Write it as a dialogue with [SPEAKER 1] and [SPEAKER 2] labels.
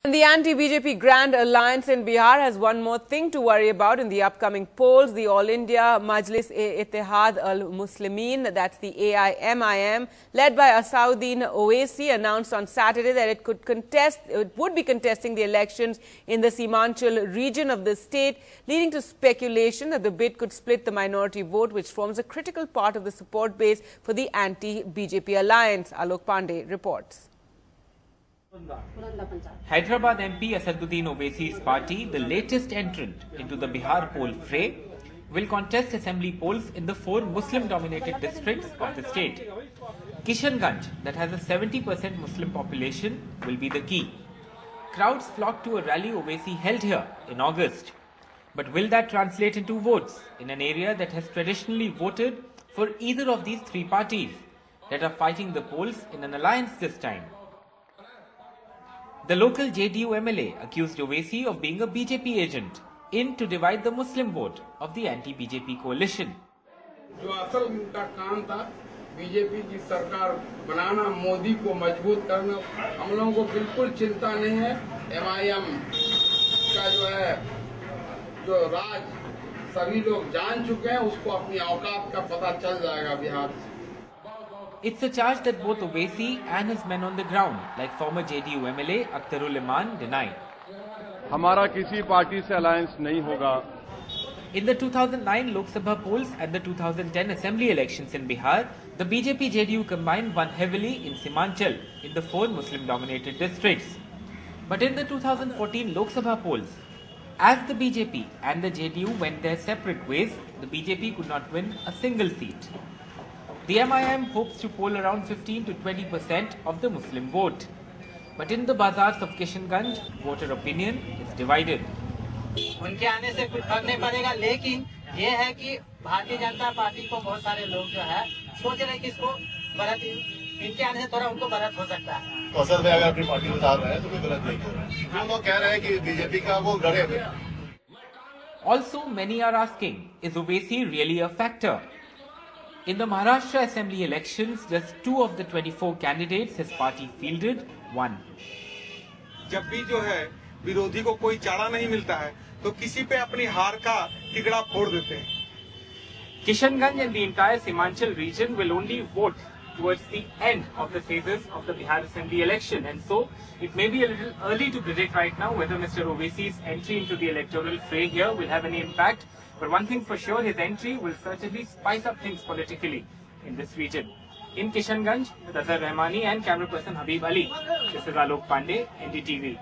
[SPEAKER 1] And the anti-BJP Grand Alliance in Bihar has one more thing to worry about in the upcoming polls. The All India Majlis-e-Ittehad al-Muslimin, that's the AIMIM, led by Asauddin Owaisi, announced on Saturday that it would be contesting the elections in the Simanchal region of the state, leading to speculation that the bid could split the minority vote, which forms a critical part of the support base for the anti-BJP alliance. Alok Pandey reports.
[SPEAKER 2] Hyderabad MP Asauddin Owaisi's party, the latest entrant into the Bihar poll fray, will contest assembly polls in the 4 Muslim-dominated districts of the state. Kishanganj, that has a 70% Muslim population, will be the key. Crowds flocked to a rally Owaisi held here in August. But will that translate into votes in an area that has traditionally voted for either of these 3 parties that are fighting the polls in an alliance this time? The local JDU MLA accused Owaisi of being a BJP agent in to divide the Muslim vote of the anti-BJP coalition.
[SPEAKER 3] जो असल उनका काम था BJP की सरकार बनाना, मोदी को मजबूत करना, हम लोगों को बिल्कुल चिंता नहीं है। MIM का जो राज सभी लोग जान चुके हैं, उसको अपनी औकात का पता चल जाएगा बिहार से।
[SPEAKER 2] It's a charge that both Owaisi and his men on the ground, like former JDU MLA Akhtarul Iman, deny.
[SPEAKER 4] हमारा किसी पार्टी से अलायंस नहीं होगा.
[SPEAKER 2] In the 2009 Lok Sabha polls and the 2010 assembly elections in Bihar, the BJP-JDU combined won heavily in Simanchal in the 4 Muslim-dominated districts. But in the 2014 Lok Sabha polls, as the BJP and the JDU went their separate ways, the BJP could not win a single seat. The MIM hopes to poll around 15 to 20% of the Muslim vote. But in the bazaars of Kishanganj, voter opinion is divided.
[SPEAKER 5] उनके आने से कुछ फर्क नहीं पड़ेगा, लेकिन ये है कि भारतीय जनता पार्टी को बहुत सारे लोग जो है सोच रहे हैं कि इसको बढ़त, इनके आने से थोड़ा उनको बढ़त हो सकता है।
[SPEAKER 6] तो असल में अगर अपनी पार्टी उतार रहे हैं तो कोई गलत नहीं हो रहा है। जो लोग कह रहे हैं कि बीजेपी का वो डरे हुए।
[SPEAKER 2] Also, many are asking, is Owaisi really a factor? In the Maharashtra Assembly elections, just 2 of the 24 candidates his party fielded won.
[SPEAKER 7] जब भी जो है विरोधी को कोई चारा नहीं मिलता है, तो किसी पे अपनी हार का टिकड़ा फोड़ देते हैं.
[SPEAKER 2] Kishanganj and the entire Simanchal region will only vote towards the end of the phases of the Bihar Assembly election, and so it may be a little early to predict right now whether Mr. Owaisi's entry into the electoral fray here will have any impact. But one thing for sure, his entry will certainly spice up things politically in this region. In Kishanganj, with Azhar Rahmani and camera person Habib Ali, this is Alok Pandey, NDTV.